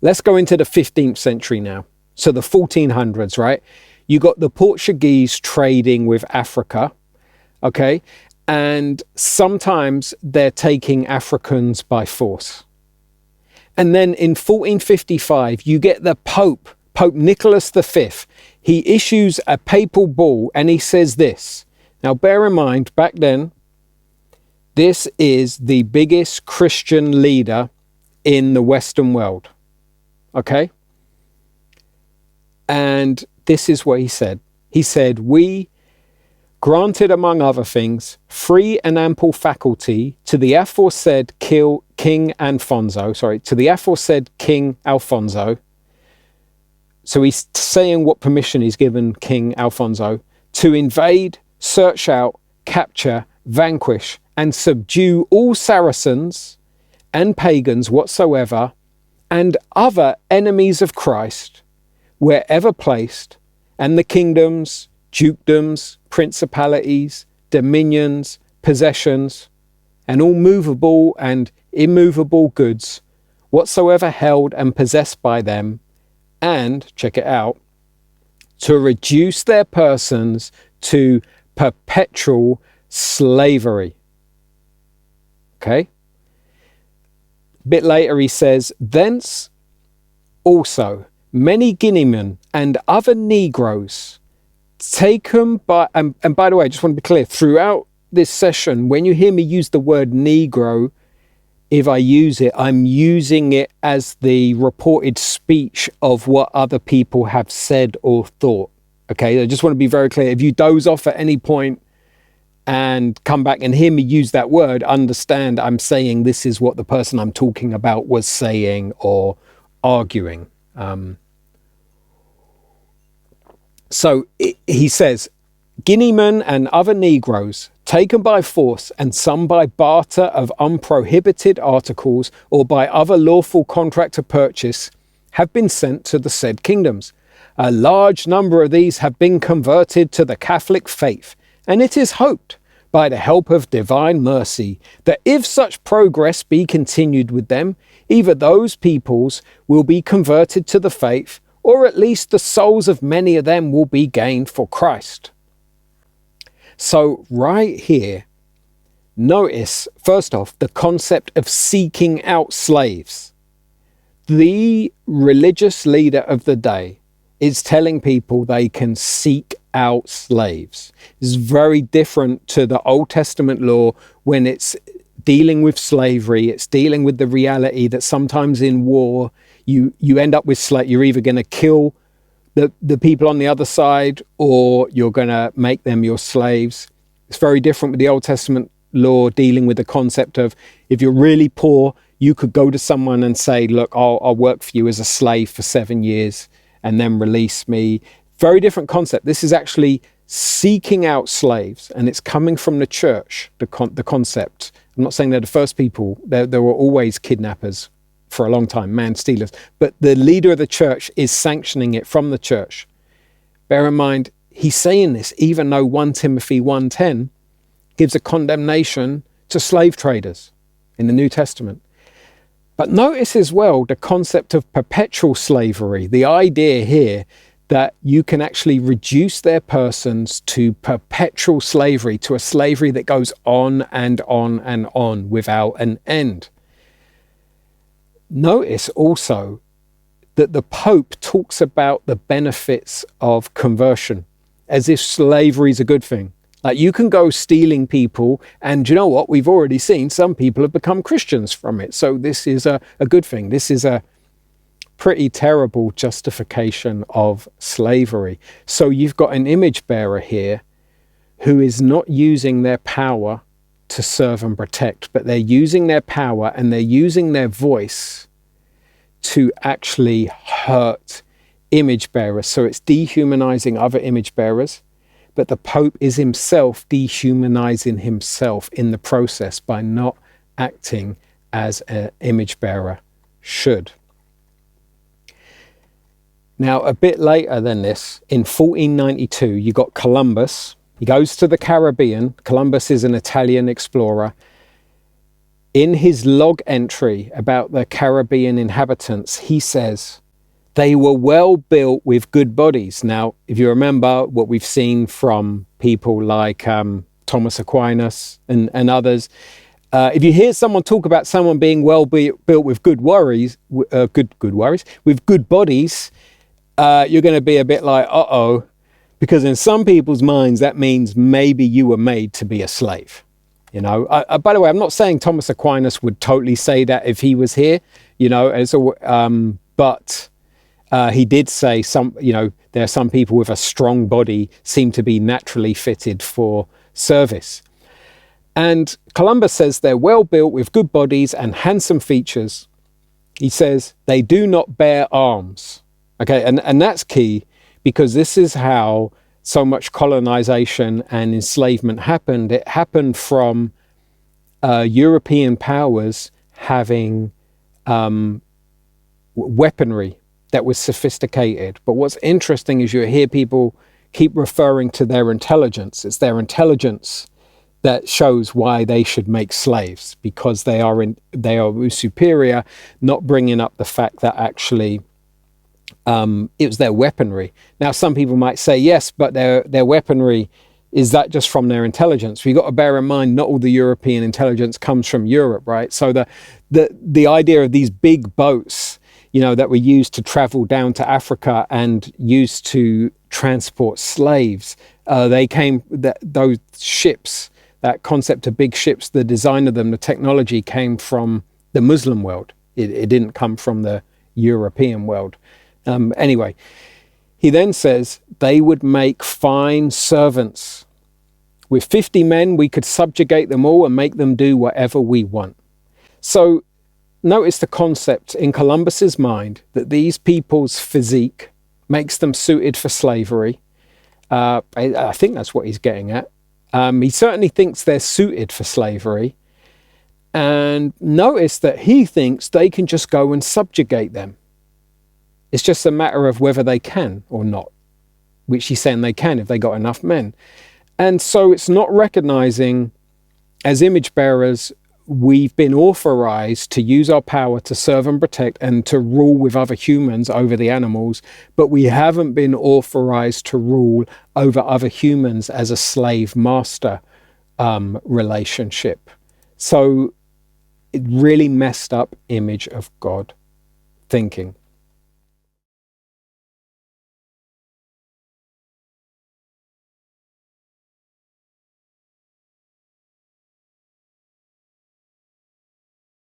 Let's go into the 15th century now. So the 1400s, right? You got the Portuguese trading with Africa, okay? And sometimes they're taking Africans by force. And then in 1455, you get the Pope Nicholas V. He issues a papal bull and he says this. Now, bear in mind, back then, this is the biggest Christian leader in the Western world. Okay? And this is what he said. He said, we granted, among other things, free and ample faculty to the aforesaid King Alfonso. So he's saying what permission he's given King Alfonso to invade, search out, capture, vanquish, and subdue all Saracens and pagans whatsoever, and other enemies of Christ, wherever placed, and the kingdoms, dukedoms, principalities, dominions, possessions, and all movable and immovable goods, whatsoever held and possessed by them, and, check it out, to reduce their persons to perpetual slavery. Okay? A bit later he says, thence also many Guineamen and other Negroes taken by, and by the way, I just want to be clear, throughout this session, when you hear me use the word Negro, if I use it, I'm using it as the reported speech of what other people have said or thought. Okay, I just want to be very clear. If you doze off at any point and come back and hear me use that word, understand I'm saying this is what the person I'm talking about was saying or arguing. He says, Guineamen and other Negroes, taken by force and some by barter of unprohibited articles or by other lawful contract of purchase, have been sent to the said kingdoms. A large number of these have been converted to the Catholic faith, and it is hoped, by the help of divine mercy, that if such progress be continued with them, either those peoples will be converted to the faith, or at least the souls of many of them will be gained for Christ. So right here, notice, first off, the concept of seeking out slaves. The religious leader of the day is telling people they can seek out slaves. It's very different to the Old Testament law when it's dealing with slavery. It's dealing with the reality that sometimes in war, you end up with slaves. You're either going to kill the people on the other side, or you're going to make them your slaves. It's very different with the Old Testament law dealing with the concept of, if you're really poor, you could go to someone and say, look, I'll work for you as a slave for 7 years and then release me. Very different concept. This is actually seeking out slaves, and it's coming from the church, the concept. I'm not saying they're the first people. There were always kidnappers for a long time, man stealers, but the leader of the church is sanctioning it from the church. Bear in mind, he's saying this even though 1 Timothy 1:10 gives a condemnation to slave traders in the New Testament. But notice as well the concept of perpetual slavery, the idea here that you can actually reduce their persons to perpetual slavery, to a slavery that goes on and on and on without an end. Notice also that the Pope talks about the benefits of conversion as if slavery is a good thing. Like, you can go stealing people, and you know what? We've already seen some people have become Christians from it. So this is a good thing. This is a pretty terrible justification of slavery. So you've got an image bearer here who is not using their power to serve and protect, but they're using their power and they're using their voice to actually hurt image bearers. So it's dehumanizing other image bearers, but the Pope is himself dehumanizing himself in the process by not acting as an image bearer should. Now, a bit later than this, in 1492, you got Columbus. He goes to the Caribbean. Columbus is an Italian explorer. In his log entry about the Caribbean inhabitants, he says, they were well built with good bodies. Now, if you remember what we've seen from people like Thomas Aquinas and others, if you hear someone talk about someone being well built with good bodies, you're going to be a bit like, uh-oh, because in some people's minds, that means maybe you were made to be a slave. You know, by the way, I'm not saying Thomas Aquinas would totally say that if he was here, you know, but he did say there are some people with a strong body seem to be naturally fitted for service. And Columbus says they're well built with good bodies and handsome features. He says they do not bear arms. Okay, and that's key, because this is how so much colonization and enslavement happened. It happened from European powers having weaponry that was sophisticated. But what's interesting is you hear people keep referring to their intelligence. It's their intelligence that shows why they should make slaves, because they are superior, not bringing up the fact that actually it was their weaponry. Now, some people might say, yes, but their weaponry, is that just from their intelligence? We've got to bear in mind, not all the European intelligence comes from Europe, right? So the idea of these big boats, you know, that were used to travel down to Africa and used to transport slaves, those ships, that concept of big ships, the design of them, the technology came from the Muslim world. It didn't come from the European world. Anyway, he then says they would make fine servants. With 50 men, we could subjugate them all and make them do whatever we want. So notice the concept in Columbus's mind that these people's physique makes them suited for slavery. I think that's what he's getting at. He certainly thinks they're suited for slavery. And notice that he thinks they can just go and subjugate them. It's just a matter of whether they can or not, which he's saying they can if they got enough men. And so it's not recognizing, as image bearers, we've been authorized to use our power to serve and protect and to rule with other humans over the animals, but we haven't been authorized to rule over other humans as a slave-master relationship. So it really messed up image of God thinking.